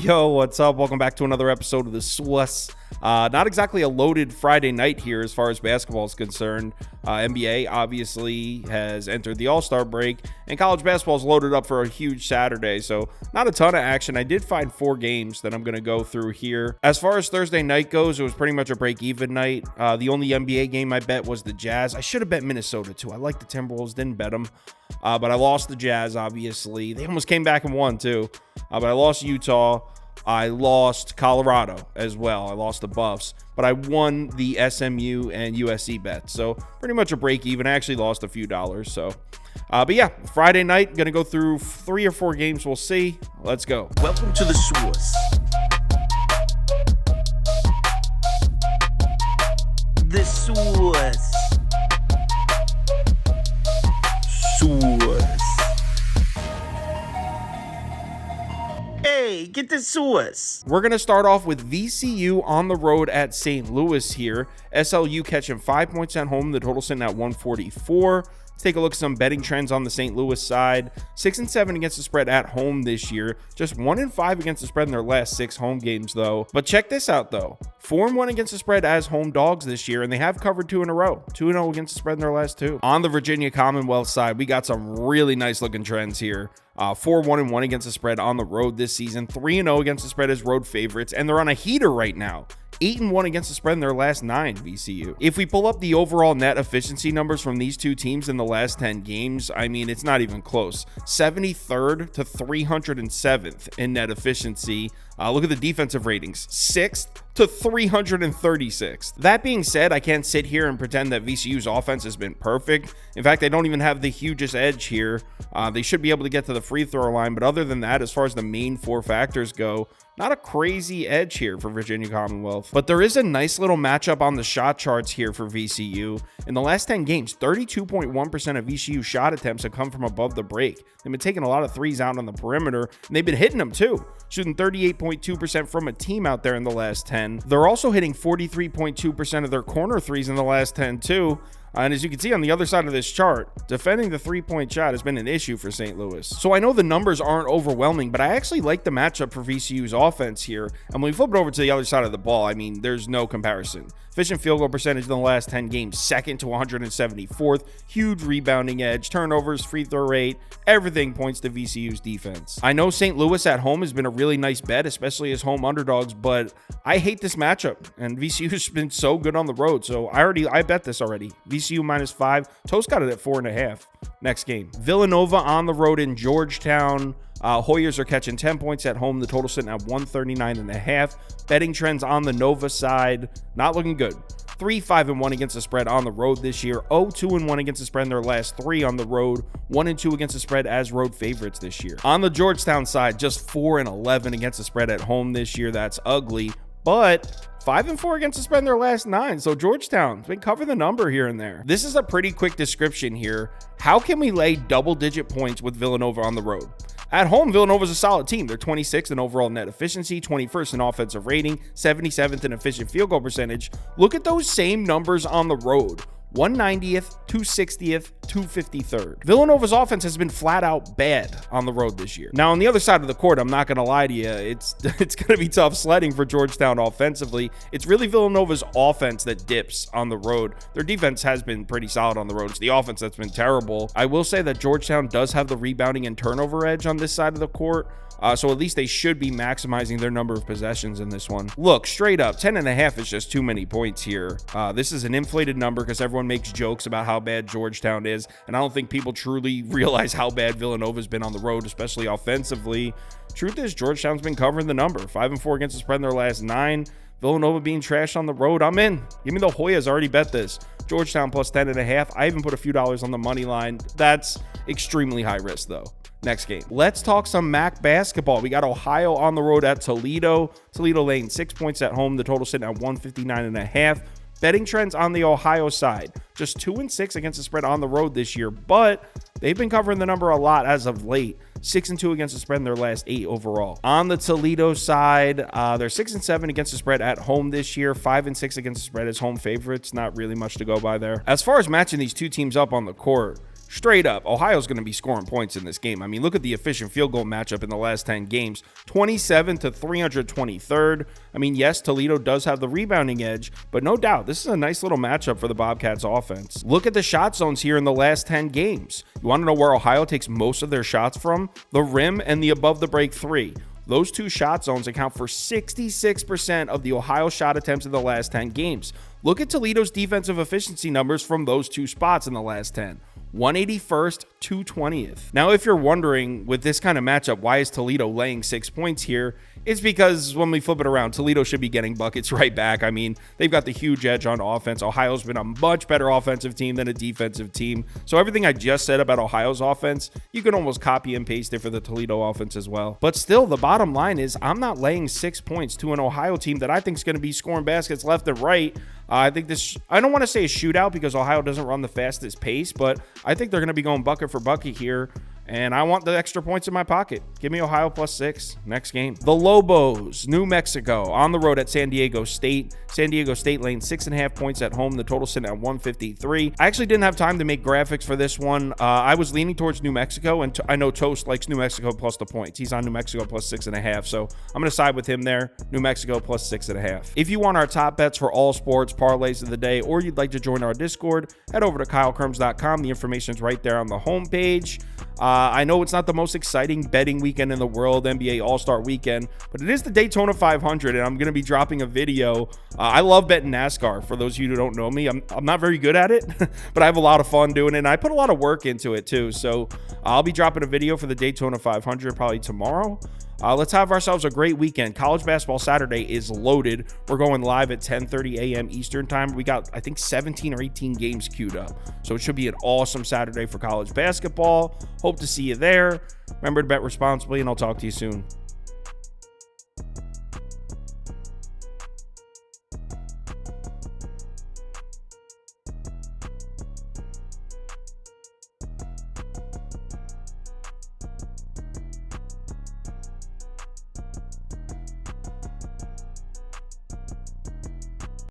Yo, what's up? Welcome back to another episode of the Swiss. Not exactly a loaded Friday night here as far as basketball is concerned. NBA obviously has entered the All-Star break, and college basketball is loaded up for a huge Saturday, so not a ton of action. I did find 4 games that I'm going to go through here. As far as Thursday night goes, it was pretty much a break-even night. The only NBA game I bet was the Jazz. I should have bet Minnesota too. I like the Timberwolves, didn't bet them, but I lost the Jazz, obviously. They almost came back and won too, but I lost Utah. I lost Colorado as well. I lost the Buffs, but I won the SMU and USC bets. So pretty much a break even. I actually lost a few dollars. So, but yeah, Friday night, going to go through 3 or 4 games. We'll see. Let's go. Welcome to the Swiss. The Swiss. Hey, get the Swiss. We're going to start off with VCU on the road at St. Louis here. SLU catching 5 points at home. The total sitting at 144. Let's take a look at some betting trends on the St. Louis side. 6-7 against the spread at home this year. Just 1-5 against the spread in their last 6 home games, though. But check this out, though. 4-1 against the spread as home dogs this year, and they have covered 2 in a row. 2-0 against the spread in their last 2. On the Virginia Commonwealth side, we got some really nice looking trends here. 4-1-1 against the spread on the road this season. 3-0 against the spread as road favorites, and they're on a heater right now. 8-1 against the spread in their last 9, VCU. If we pull up the overall net efficiency numbers from these two teams in the last 10 games, I mean, it's not even close. 73rd to 307th in net efficiency. Look at the defensive ratings. 6th to 336th. That being said, I can't sit here and pretend that VCU's offense has been perfect. In fact, they don't even have the hugest edge here. They should be able to get to the free throw line, but other than that, as far as the main 4 factors go, not a crazy edge here for Virginia Commonwealth. But there is a nice little matchup on the shot charts here for VCU. In the last 10 games, 32.1% of VCU shot attempts have come from above the break. They've been taking a lot of threes out on the perimeter, and they've been hitting them too, shooting 38.2% from a team out there in the last 10. They're also hitting 43.2% of their corner threes in the last 10 too. And as you can see on the other side of this chart, defending the 3-point shot has been an issue for St. Louis. So I know the numbers aren't overwhelming, but I actually like the matchup for VCU's offense here. And when we flip it over to the other side of the ball, I mean, there's no comparison. Efficient field goal percentage in the last 10 games, 2nd to 174th. Huge rebounding edge, turnovers, free throw rate, everything points to VCU's defense. I know St. Louis at home has been a really nice bet, especially as home underdogs, but I hate this matchup. And VCU's been so good on the road, so I bet this already. VCU -5. Toast got it at 4.5. Next game. Villanova on the road in Georgetown. Hoyers are catching 10 points at home. The total sitting at 139.5. Betting trends on the Nova side, not looking good. 3-5-1 against the spread on the road this year. 0-2-1 against the spread in their last 3 on the road. 1-2 against the spread as road favorites this year. On the Georgetown side, just 4-11 against the spread at home this year. That's ugly, but 5-4 against the spread in their last 9. So Georgetown, they cover the number here and there. This is a pretty quick description here. How can we lay double-digit points with Villanova on the road? At home, Villanova's a solid team. They're 26th in overall net efficiency, 21st in offensive rating, 77th in efficient field goal percentage. Look at those same numbers on the road. 190th, 260th, 253rd. Villanova's offense has been flat out bad on the road this year. Now, on the other side of the court, I'm not going to lie to you, it's going to be tough sledding for Georgetown offensively. It's really Villanova's offense that dips on the road. Their defense has been pretty solid on the road. It's the offense that's been terrible. I will say that Georgetown does have the rebounding and turnover edge on this side of the court. So at least they should be maximizing their number of possessions in this one. Look, straight up, 10.5 is just too many points here. This is an inflated number because everyone makes jokes about how bad Georgetown is, and I don't think people truly realize how bad Villanova's been on the road, especially offensively. Truth is, Georgetown's been covering the number. 5-4 against the spread in their last 9. Villanova being trashed on the road, I'm in. Give me the Hoyas, already bet this. Georgetown plus 10.5. I even put a few dollars on the money line. That's extremely high risk, though. Next game. Let's talk some MAC basketball. We got Ohio on the road at Toledo. Toledo laying 6 points at home. The total sitting at 159.5. Betting trends on the Ohio side. Just 2-6 against the spread on the road this year, but they've been covering the number a lot as of late. 6-2 against the spread in their last 8 overall. On the Toledo side, they're 6-7 against the spread at home this year. 5-6 against the spread as home favorites. Not really much to go by there. As far as matching these two teams up on the court, straight up, Ohio's going to be scoring points in this game. I mean, look at the efficient field goal matchup in the last 10 games, 27 to 323rd. I mean, yes, Toledo does have the rebounding edge, but no doubt, this is a nice little matchup for the Bobcats offense. Look at the shot zones here in the last 10 games. You want to know where Ohio takes most of their shots from? The rim and the above the break three. Those two shot zones account for 66% of the Ohio shot attempts in the last 10 games. Look at Toledo's defensive efficiency numbers from those two spots in the last 10. 181st, 220th. Now, if you're wondering, with this kind of matchup, why is Toledo laying 6 points here? It's because when we flip it around, Toledo should be getting buckets right back. I mean, they've got the huge edge on offense. Ohio's been a much better offensive team than a defensive team. So everything I just said about Ohio's offense, you can almost copy and paste it for the Toledo offense as well. But still, the bottom line is I'm not laying 6 points to an Ohio team that I think is going to be scoring baskets left and right. I think this, I don't want to say a shootout because Ohio doesn't run the fastest pace, but I think they're going to be going bucket for bucket here. And I want the extra points in my pocket. Give me Ohio +6 next game. The Lobos, New Mexico, on the road at San Diego State. San Diego State laying 6.5 points at home. The total sitting at 153. I actually didn't have time to make graphics for this one. I was leaning towards New Mexico, and I know Toast likes New Mexico plus the points. He's on New Mexico +6.5, so I'm going to side with him there. New Mexico +6.5. If you want our top bets for all sports parlays of the day, or you'd like to join our Discord, head over to KyleKirms.com. The information's right there on the homepage. I know it's not the most exciting betting weekend in the world, NBA All-Star Weekend, but it is the Daytona 500, and I'm going to be dropping a video. I love betting NASCAR. For those of you who don't know me, I'm not very good at it, but I have a lot of fun doing it, and I put a lot of work into it too. So I'll be dropping a video for the Daytona 500 probably tomorrow. Let's have ourselves a great weekend. College basketball Saturday is loaded. We're going live at 10:30 a.m. Eastern time. We got, I think, 17 or 18 games queued up. So it should be an awesome Saturday for college basketball. Hope to see you there. Remember to bet responsibly, and I'll talk to you soon.